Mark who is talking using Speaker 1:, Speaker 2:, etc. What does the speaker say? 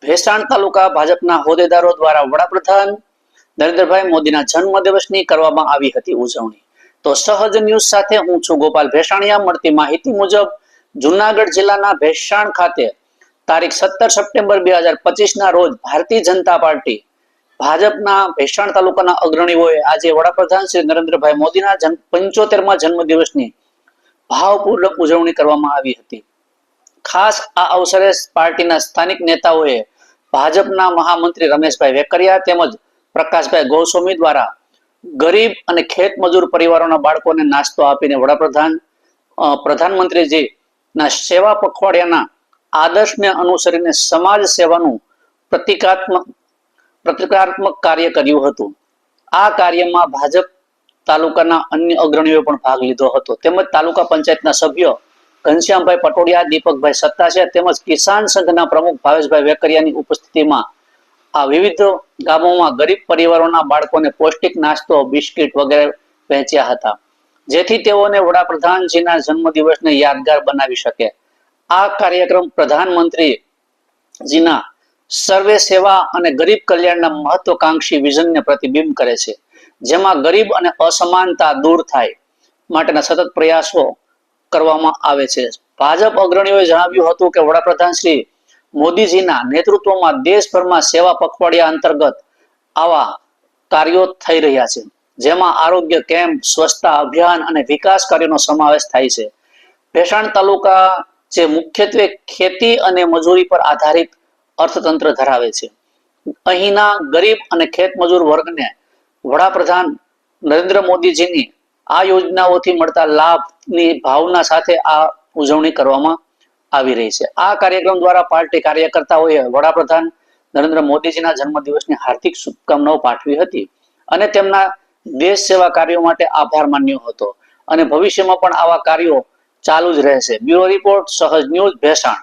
Speaker 1: ભેસાણ તાલુકા ભાજપના હોદ્દેદારો દ્વારા વડાપ્રધાન નરેન્દ્રભાઈ મોદીના જન્મદિવસની કરવામાં આવી હતી ઉજવણી. તો સહજ ન્યૂઝ સાથે હું છું ગોપાલ ભેસાણીયા. મળતી માહિતી મુજબ જુનાગઢ જિલ્લાના ભેસાણ ખાતે તારીખ 17 સપ્ટેમ્બર 2025 ના રોજ ભારતીય જનતા પાર્ટી ભાજપના ભેસાણ તાલુકાના અગ્રણીઓએ આજે વડાપ્રધાન શ્રી નરેન્દ્રભાઈ મોદીના 75મા જન્મદિવસની ભાવપૂર્વક ઉજવણી કરવામાં આવી હતી. ખાસ આ અવસરે પાર્ટીના સ્થાનિક નેતાઓએ ભાજપના મહામંત્રી રમેશભાઈ વેકરિયા તેમજ પ્રકાશભાઈ ગોસ્વામી દ્વારા ગરીબ અને ખેત મજૂર પરિવારોના બાળકોને નાસ્તો આપીને પ્રધાનમંત્રીજીના સેવા પખવાડિયાના આદર્શને અનુસરીને સમાજ સેવાનું પ્રતિકાત્મક કાર્ય કર્યું હતું. આ કાર્યમાં ભાજપ તાલુકાના અન્ય અગ્રણીઓએ પણ ભાગ લીધો હતો. તેમજ તાલુકા પંચાયતના સભ્યો ઘનશ્યામભાઈ પટોડિયા, દીપકભાઈ સત્તાસિયા તેમજ કિસાન સંઘના પ્રમુખ ભાવેશભાઈ વેકરિયાની ઉપસ્થિતિમાં આ વિવિધ ગામોમાં ગરીબ પરિવારોના બાળકોને પૌષ્ટિક નાસ્તો, બિસ્કિટ વગેરે વહેંચ્યા હતા, જેથી તેઓને વડાપ્રધાનજીના જન્મદિવસને યાદગાર બનાવી શકે. આ કાર્યક્રમ પ્રધાનમંત્રીજીના સર્વે સેવા અને ગરીબ કલ્યાણના મહત્વકાંક્ષી વિઝનને પ્રતિબિંબ કરે છે, જેમાં ગરીબ અને અસમાનતા દૂર થાય માટેના સતત પ્રયાસો કરવામાં આવે છે. ભાજપ અગ્રણીઓએ જણાવ્યું હતું કે વડાપ્રધાન શ્રી મોદીજીના નેતૃત્વમાં દેશભરમાં સેવા પખવાડિયા અંતર્ગત આવા કાર્યો થઈ રહ્યા છે, જેમાં આરોગ્ય કેમ્પ, સ્વચ્છતા અભિયાન અને વિકાસ કાર્યોનો સમાવેશ થાય છે. ભેસાણ તાલુકા જે મુખ્યત્વે ખેતી અને મજૂરી પર આધારિત અર્થતંત્ર ધરાવે છે, અહીંના ગરીબ અને ખેત મજૂર વર્ગને વડાપ્રધાન નરેન્દ્ર મોદીજીની આ યોજનાઓથી મળતા લાભની ભાવના સાથે આ ઉજવણી કરવામાં આવી રહી છે. આ કાર્યક્રમ દ્વારા પાર્ટી કાર્યકર્તાઓએ વડાપ્રધાન નરેન્દ્ર મોદીજીના જન્મદિવસની હાર્દિક શુભકામનાઓ પાઠવી હતી અને તેમના દેશ સેવા કાર્યો માટે આભાર માન્યો હતો અને ભવિષ્યમાં પણ આવા કાર્યો ચાલુ જ રહેશે. બ્યુરો રિપોર્ટ, સહજ ન્યૂઝ, ભેસાણ.